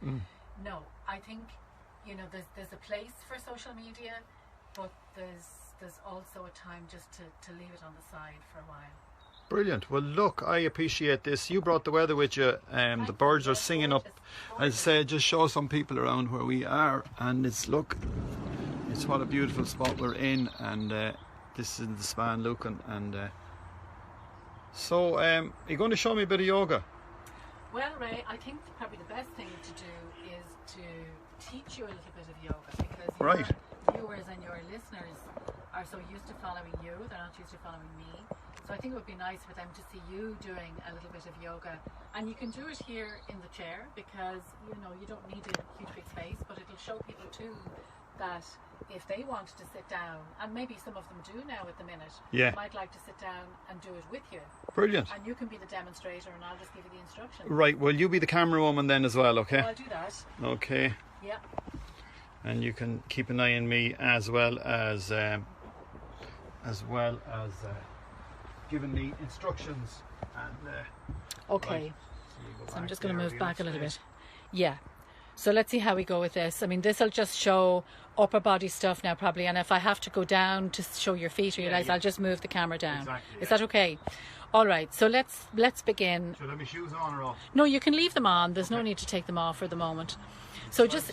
No, I think, you know, there's a place for social media, but there's also a time just to leave it on the side for a while. Brilliant. Well, look, I appreciate this. You brought the weather with you. The birds are singing up. As I say, just show some people around where we are, and it's what a beautiful spot we're in, and this is the Span Lucan, and so you're going to show me a bit of yoga. Well, Ray, I think probably the best thing to do is to teach you a little bit of yoga, because your viewers and your listeners are so used to following you, they're not used to following me. So I think it would be nice for them to see you doing a little bit of yoga, and you can do it here in the chair, because you know you don't need a huge big space, but it'll show people too that if they want to sit down, and maybe some of them do now at the minute, might like to sit down and do it with you. Brilliant. And you can be the demonstrator, and I'll just give you the instructions. Right, well, you be the camera woman then as well, okay? I'll do that. Okay. Yeah. And you can keep an eye on me as well as giving me instructions. And okay. Right. So I'm just going to move back a little bit. Yeah. So let's see how we go with this. I mean, this will just show upper body stuff now probably, and if I have to go down to show your feet or your legs, I'll just move the camera down. Exactly, Is that okay? All right, so let's begin. Should I have my shoes on or off? No, you can leave them on. There's no need to take them off for the moment. So just,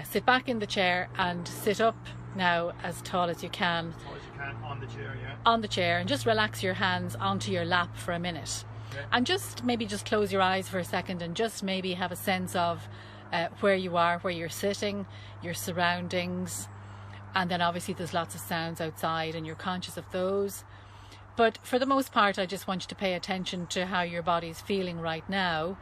sit back in the chair and sit up now as tall as you can. As tall as you can on the chair, yeah. On the chair, and just relax your hands onto your lap for a minute. Okay. And just close your eyes for a second, and just maybe have a sense of where you are, where you're sitting, your surroundings, and then obviously there's lots of sounds outside and you're conscious of those. But for the most part, I just want you to pay attention to how your body's feeling right now,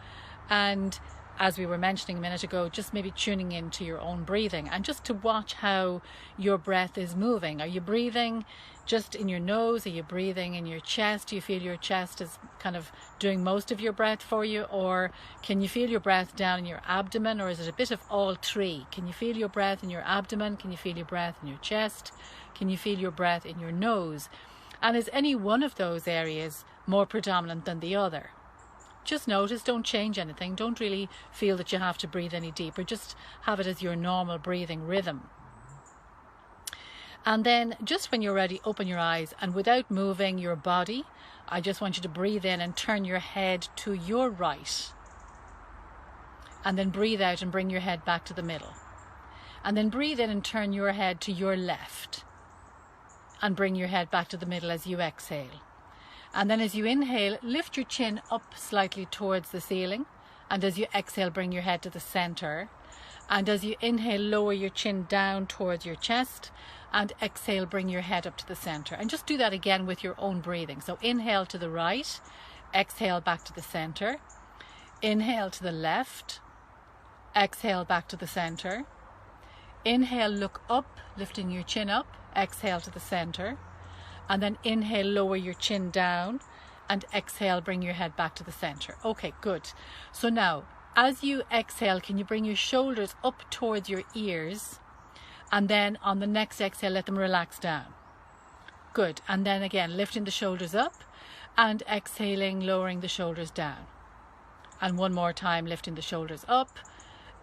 and as we were mentioning a minute ago, just maybe tuning into your own breathing, and just to watch how your breath is moving. Are you breathing just in your nose? Are you breathing in your chest? Do you feel your chest is kind of doing most of your breath for you? Or can you feel your breath down in your abdomen? Or is it a bit of all three? Can you feel your breath in your abdomen? Can you feel your breath in your chest? Can you feel your breath in your nose? And is any one of those areas more predominant than the other? Just notice, don't change anything. Don't really feel that you have to breathe any deeper. Just have it as your normal breathing rhythm. And then just when you're ready, open your eyes, and without moving your body, I just want you to breathe in and turn your head to your right. And then breathe out and bring your head back to the middle. And then breathe in and turn your head to your left. And bring your head back to the middle as you exhale. And then as you inhale, lift your chin up slightly towards the ceiling. And as you exhale, bring your head to the center. And as you inhale, lower your chin down towards your chest. And exhale, bring your head up to the center. And just do that again with your own breathing. So inhale to the right, exhale back to the center. Inhale to the left, exhale back to the center. Inhale, look up, lifting your chin up, exhale to the center. And then inhale, lower your chin down, and exhale, bring your head back to the center. Okay, good. So now, as you exhale, can you bring your shoulders up towards your ears? And then on the next exhale, let them relax down. Good. And then again, lifting the shoulders up and exhaling, lowering the shoulders down. And one more time, lifting the shoulders up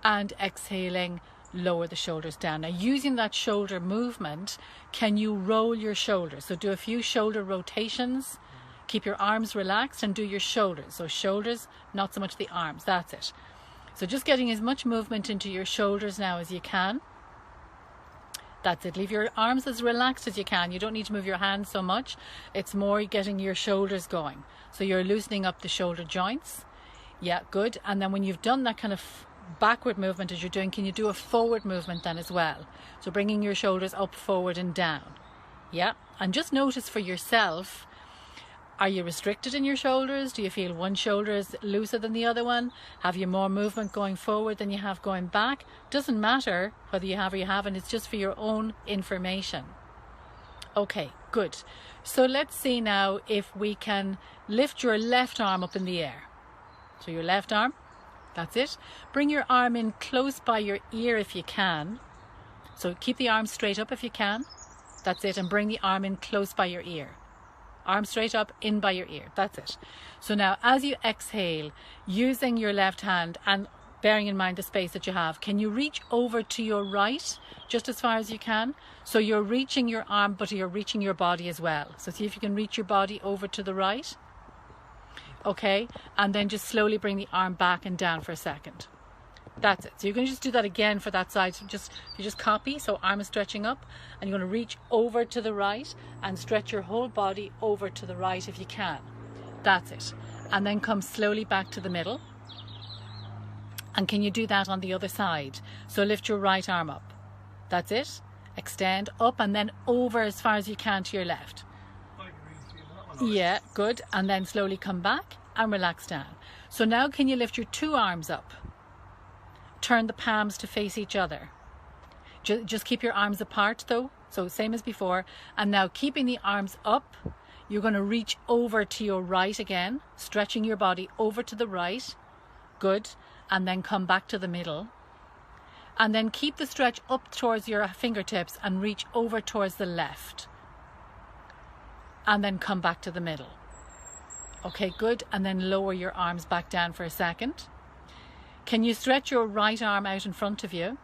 and exhaling, lower the shoulders down. Now, using that shoulder movement, can you roll your shoulders? So do a few shoulder rotations. Keep your arms relaxed and do your shoulders. So shoulders, not so much the arms. That's it. So just getting as much movement into your shoulders now as you can. That's it. Leave your arms as relaxed as you can. You don't need to move your hands so much. It's more getting your shoulders going. So you're loosening up the shoulder joints. Yeah, good. And then when you've done that kind of backward movement as you're doing, can you do a forward movement then as well? So bringing your shoulders up, forward and down. Yeah. And just notice for yourself, are you restricted in your shoulders? Do you feel one shoulder is looser than the other one? Have you more movement going forward than you have going back? Doesn't matter whether you have or you haven't. It's just for your own information. Okay, good. So let's see now if we can lift your left arm up in the air. So your left arm, that's it. Bring your arm in close by your ear if you can. So keep the arm straight up if you can. That's it. And bring the arm in close by your ear. Arm straight up, in by your ear. That's it. So now as you exhale, using your left hand, and bearing in mind the space that you have. Can you reach over to your right just as far as you can? So you're reaching your arm, but you're reaching your body as well. So see if you can reach your body over to the right. Okay, and then just slowly bring the arm back and down for a second. That's it. So you're going to just do that again for that side. So you just copy. So arm is stretching up, and you're going to reach over to the right and stretch your whole body over to the right if you can. That's it. And then come slowly back to the middle. And can you do that on the other side? So lift your right arm up. That's it. Extend up and then over as far as you can to your left. Yeah, good. And then slowly come back and relax down. So now can you lift your two arms up? Turn the palms to face each other. Just keep your arms apart though. So same as before. And now keeping the arms up, you're going to reach over to your right again, stretching your body over to the right. Good. And then come back to the middle. And then keep the stretch up towards your fingertips and reach over towards the left. And then come back to the middle. Okay, good. And then lower your arms back down for a second. Can you stretch your right arm out in front of you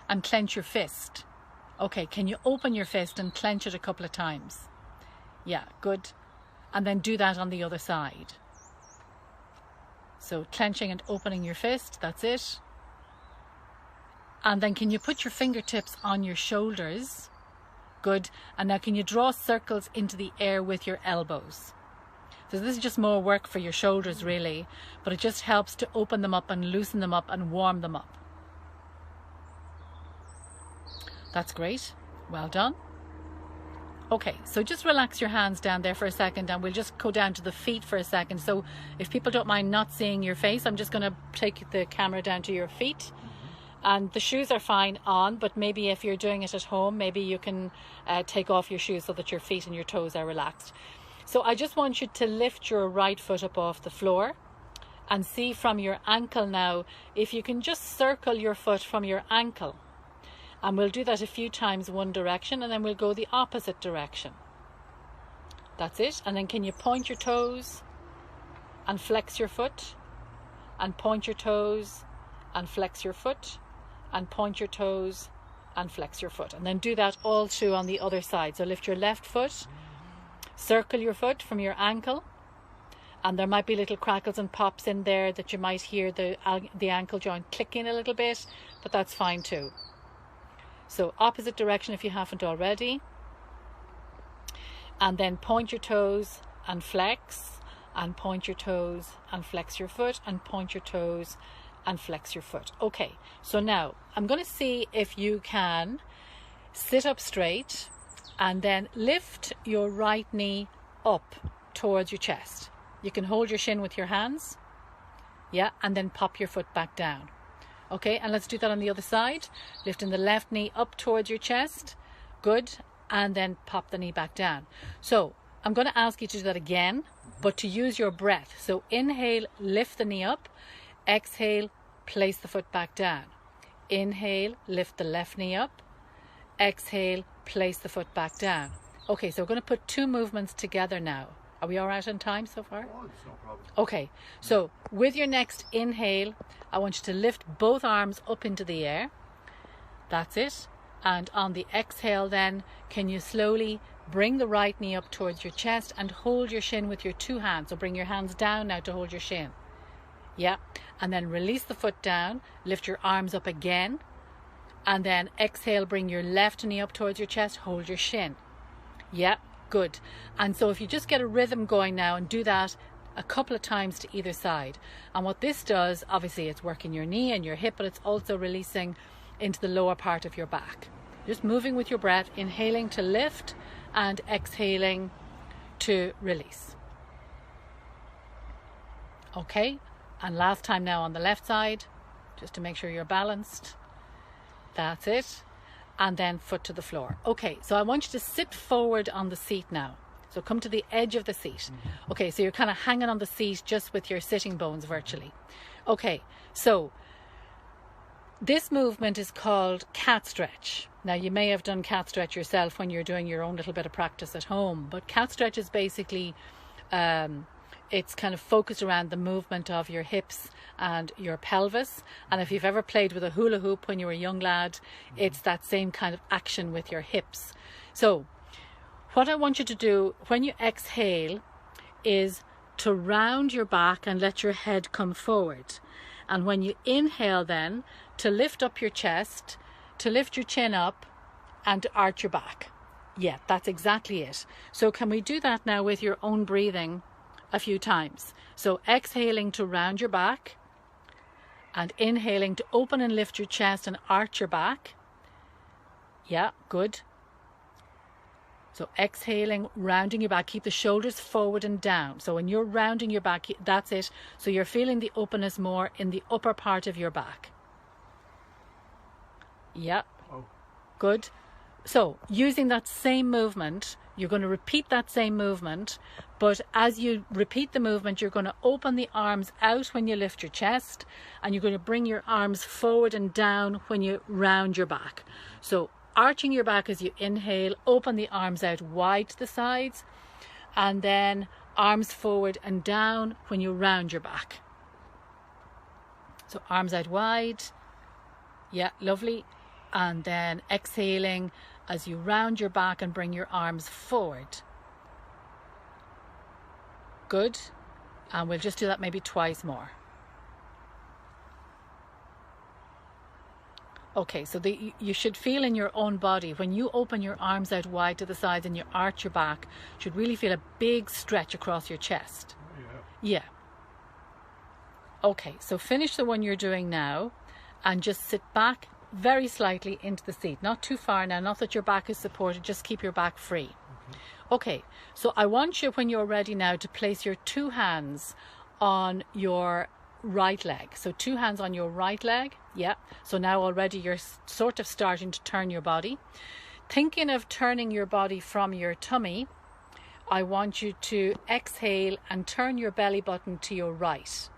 and clench your fist? Okay, can you open your fist and clench it a couple of times? Yeah, good. And then do that on the other side. So clenching and opening your fist, that's it. And then can you put your fingertips on your shoulders? Good. And now can you draw circles into the air with your elbows? So this is just more work for your shoulders really, but it just helps to open them up and loosen them up and warm them up. That's great. Well done. Okay, so just relax your hands down there for a second and we'll just go down to the feet for a second. So if people don't mind not seeing your face, I'm just going to take the camera down to your feet. And the shoes are fine on, but maybe if you're doing it at home, maybe you can take off your shoes so that your feet and your toes are relaxed. So I just want you to lift your right foot up off the floor and see from your ankle now, if you can just circle your foot from your ankle. And we'll do that a few times one direction and then we'll go the opposite direction. That's it. And then can you point your toes and flex your foot and point your toes and flex your foot and point your toes and flex your foot. And then do that all through on the other side. So lift your left foot, circle your foot from your ankle, and there might be little crackles and pops in there that you might hear the ankle joint clicking a little bit, but that's fine too. So opposite direction if you haven't already. And then point your toes and flex, and point your toes and flex your foot, and point your toes and flex your foot. Okay, so now I'm going to see if you can sit up straight and then lift your right knee up towards your chest. You can hold your shin with your hands, yeah, and then pop your foot back down. Okay, and let's do that on the other side. Lifting the left knee up towards your chest, good, and then pop the knee back down. So I'm going to ask you to do that again, but to use your breath. So inhale, lift the knee up. Exhale, place the foot back down. Inhale, lift the left knee up. Exhale, place the foot back down. Okay, so we're going to put two movements together now. Are we all right on time so far? Oh, it's no problem. Okay, so with your next inhale, I want you to lift both arms up into the air. That's it. And on the exhale then, can you slowly bring the right knee up towards your chest and hold your shin with your two hands. So bring your hands down now to hold your shin. Yeah, and then release the foot down, lift your arms up again, and then exhale, bring your left knee up towards your chest, hold your shin. Yeah, good. And so if you just get a rhythm going now and do that a couple of times to either side. And what this does, obviously it's working your knee and your hip, but it's also releasing into the lower part of your back. Just moving with your breath, inhaling to lift and exhaling to release. Okay. And last time now on the left side, just to make sure you're balanced. That's it. And then foot to the floor. Okay, so I want you to sit forward on the seat now. So come to the edge of the seat. Okay, so you're kind of hanging on the seat just with your sitting bones virtually. Okay, so this movement is called cat stretch. Now you may have done cat stretch yourself when you're doing your own little bit of practice at home, but cat stretch is basically it's kind of focused around the movement of your hips and your pelvis. And if you've ever played with a hula hoop when you were a young lad, it's that same kind of action with your hips. So what I want you to do when you exhale is to round your back and let your head come forward. And when you inhale then, to lift up your chest, to lift your chin up and to arch your back. Yeah, that's exactly it. So can we do that now with your own breathing a few times? So exhaling to round your back and inhaling to open and lift your chest and arch your back. Yeah, good. So exhaling, rounding your back, keep the shoulders forward and down. So when you're rounding your back, that's it. So you're feeling the openness more in the upper part of your back. Yeah, good. So using that same movement, you're going to repeat that same movement, but as you repeat the movement, you're going to open the arms out when you lift your chest, and you're going to bring your arms forward and down when you round your back. So arching your back as you inhale, open the arms out wide to the sides, and then arms forward and down when you round your back. So arms out wide. Yeah, lovely. And then exhaling as you round your back and bring your arms forward. Good. And we'll just do that maybe twice more. Okay, so you should feel in your own body, when you open your arms out wide to the sides and you arch your back, you should really feel a big stretch across your chest. Yeah. Okay, so finish the one you're doing now and just sit back very slightly into the seat. Not too far now, not that your back is supported, just keep your back free. Okay, so I want you, when you're ready now, to place your two hands on your right leg. So two hands on your right leg. Yeah, so now already you're sort of starting to turn your body. Thinking of turning your body from your tummy, I want you to exhale and turn your belly button to your right.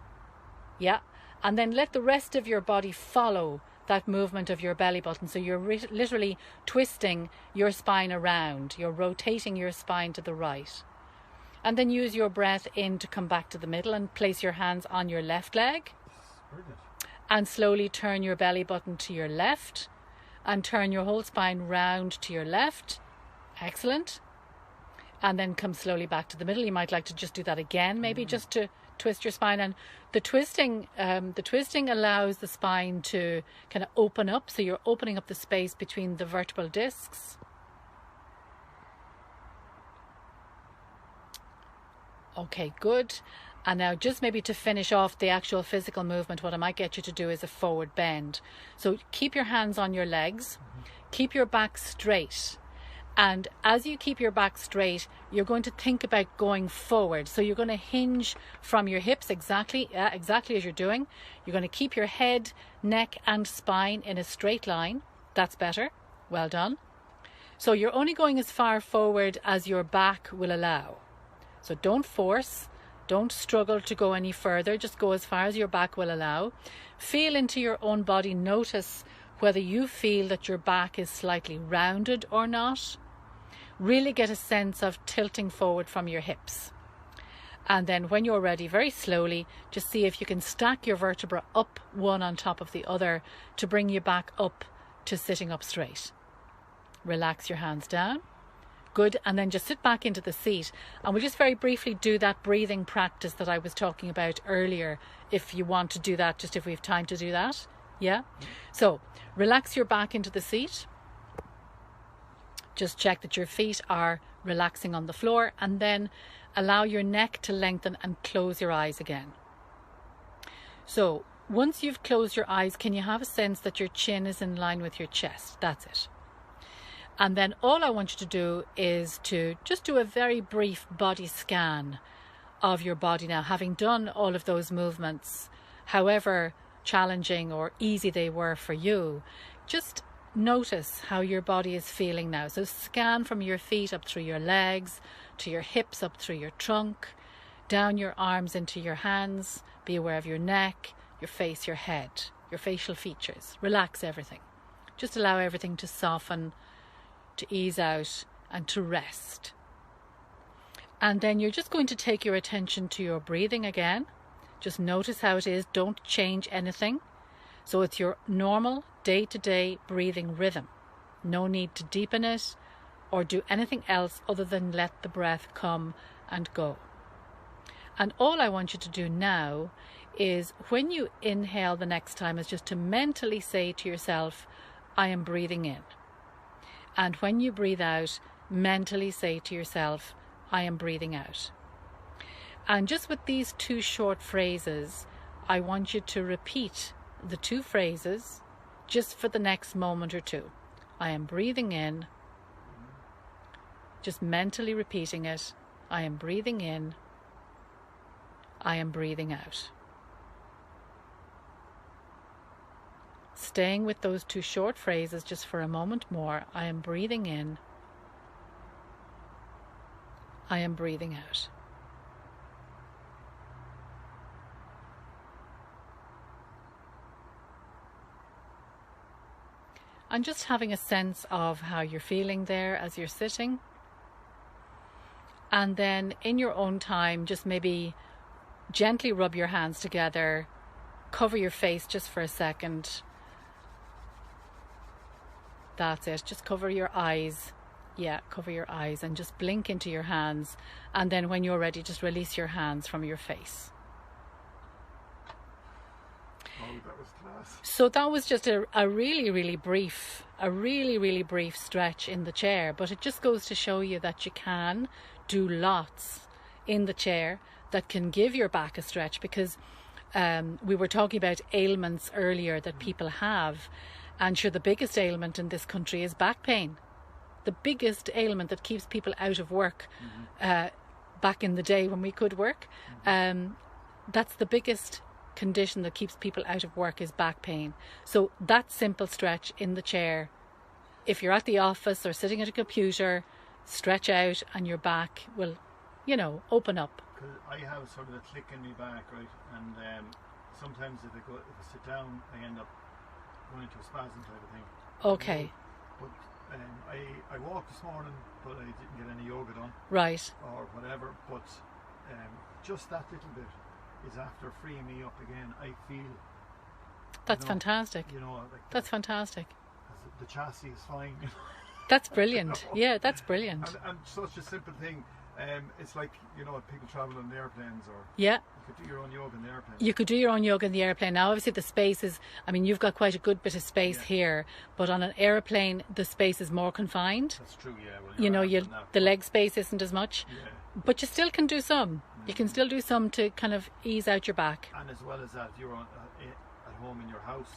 Yeah, and then let the rest of your body follow that movement of your belly button. So you're literally twisting your spine around. You're rotating your spine to the right. And then use your breath in to come back to the middle and place your hands on your left leg. And slowly turn your belly button to your left and turn your whole spine round to your left. Excellent. And then come slowly back to the middle. You might like to just do that again, maybe just to twist your spine. And the twisting allows the spine to kind of open up. So you're opening up the space between the vertebral discs. Okay, good. And now just maybe to finish off the actual physical movement, what I might get you to do is a forward bend. So keep your hands on your legs, keep your back straight. And as you keep your back straight, you're going to think about going forward. So you're going to hinge from your hips exactly as you're doing. You're going to keep your head, neck and spine in a straight line. That's better. Well done. So you're only going as far forward as your back will allow. So don't force, don't struggle to go any further. Just go as far as your back will allow. Feel into your own body. Notice whether you feel that your back is slightly rounded or not. Really get a sense of tilting forward from your hips. And then when you're ready, very slowly, just see if you can stack your vertebra up one on top of the other to bring you back up to sitting up straight. Relax your hands down. Good. And then just sit back into the seat. And we'll just very briefly do that breathing practice that I was talking about earlier, if you want to do that, just if we have time to do that. Yeah. So relax your back into the seat. Just check that your feet are relaxing on the floor, and then allow your neck to lengthen and close your eyes again. So once you've closed your eyes, can you have a sense that your chin is in line with your chest? That's it. And then all I want you to do is to just do a very brief body scan of your body now, having done all of those movements, however challenging or easy they were for you. Just notice how your body is feeling now. So scan from your feet up through your legs, to your hips, up through your trunk, down your arms into your hands. Be aware of your neck, your face, your head, your facial features. Relax everything. Just allow everything to soften, to ease out and to rest. And then you're just going to take your attention to your breathing again. Just notice how it is. Don't change anything. So it's your normal day-to-day breathing rhythm. No need to deepen it or do anything else other than let the breath come and go. And all I want you to do now is when you inhale the next time is just to mentally say to yourself, I am breathing in. And when you breathe out, mentally say to yourself, I am breathing out. And just with these 2 short phrases, I want you to repeat the 2 phrases just for the next moment or two. I am breathing in, just mentally repeating it. I am breathing in, I am breathing out. Staying with those 2 short phrases just for a moment more. I am breathing in, I am breathing out. And just having a sense of how you're feeling there as you're sitting. And then in your own time, just maybe gently rub your hands together, cover your face just for a second. That's it. Just cover your eyes. Yeah, cover your eyes and just blink into your hands. And then when you're ready, just release your hands from your face. Oh, that was class. So that was just a really brief stretch in the chair. But it just goes to show you that you can do lots in the chair that can give your back a stretch, because we were talking about ailments earlier that people have. And sure, the biggest ailment in this country is back pain. The biggest ailment that keeps people out of work back in the day when we could work. That's the biggest condition that keeps people out of work is back pain. So that simple stretch in the chair, if you're at the office or sitting at a computer, stretch out and your back will, you know, open up. Because I have sort of a click in my back, right? And sometimes if I sit down, I end up going into a spasm type of thing. Okay. But I walked this morning, but I didn't get any yoga done. Right. Or whatever. But just that little bit is after freeing me up again. I feel. That's fantastic. You know, like that's fantastic. The chassis is fine. That's brilliant. Yeah, that's brilliant. And such a simple thing. It's like, you know, people travel on airplanes, or yeah, you could do your own yoga in the airplane. You could do your own yoga in the airplane. Now, obviously, the space is, I mean, you've got quite a good bit of space here, but on an airplane, the space is more confined. That's true, yeah. Well, you know, the leg space isn't as much, but you still can do some. You can still do some to kind of ease out your back. And as well as that, if you're at home in your house,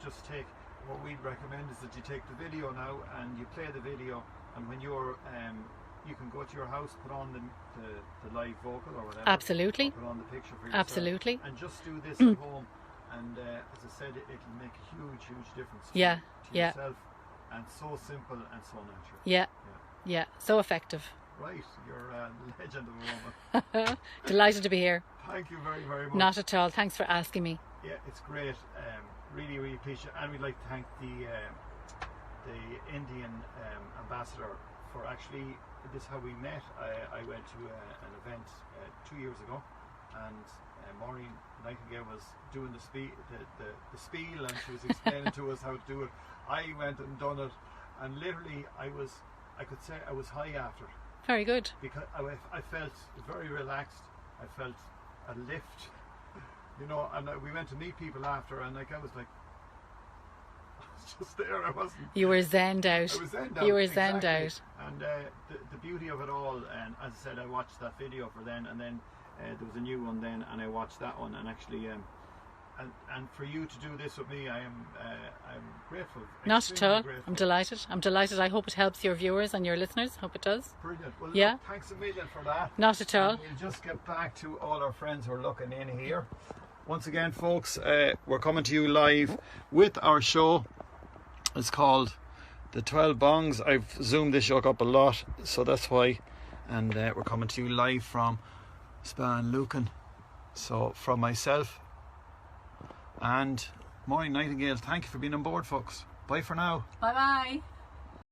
just take, what we'd recommend is that you take the video now and you play the video, and when you're you can go to your house, put on the live vocal or whatever. Absolutely. Put on the picture for yourself. Absolutely. And just do this at home. And as I said, it'll make a huge difference to yourself. And so simple and so natural. Yeah. So effective. Right. You're a legend of a woman. Delighted to be here. Thank you very much. Not at all. Thanks for asking me. Yeah, it's great. Really appreciate it. And we'd like to thank the Indian ambassador for actually, this is how we met. I went to an event 2 years ago, and Maureen Nightingale was doing the spiel, and she was explaining to us how to do it. I went and done it, and literally I could say I was high after. Very good. Because I felt very relaxed. I felt a lift, you know, and we went to meet people after, and like I was just there. I wasn't. You were zenned out. I was zenned out. You were zenned out. And the beauty of it all, and as I said, I watched that video for then, and then there was a new one then, and I watched that one, and actually, and for you to do this with me, I'm grateful. Not at all. Grateful. I'm delighted. I hope it helps your viewers and your listeners. Hope it does. Brilliant. Well, yeah. Look, thanks a million for that. Not at all. And we'll just get back to all our friends who are looking in here. Once again, folks, we're coming to you live with our show. It's called The 12 Bongs. I've zoomed this yoke up a lot, so that's why. And we're coming to you live from Spa and Lucan. So from myself and Maureen Nightingale, thank you for being on board, folks. Bye for now. Bye bye.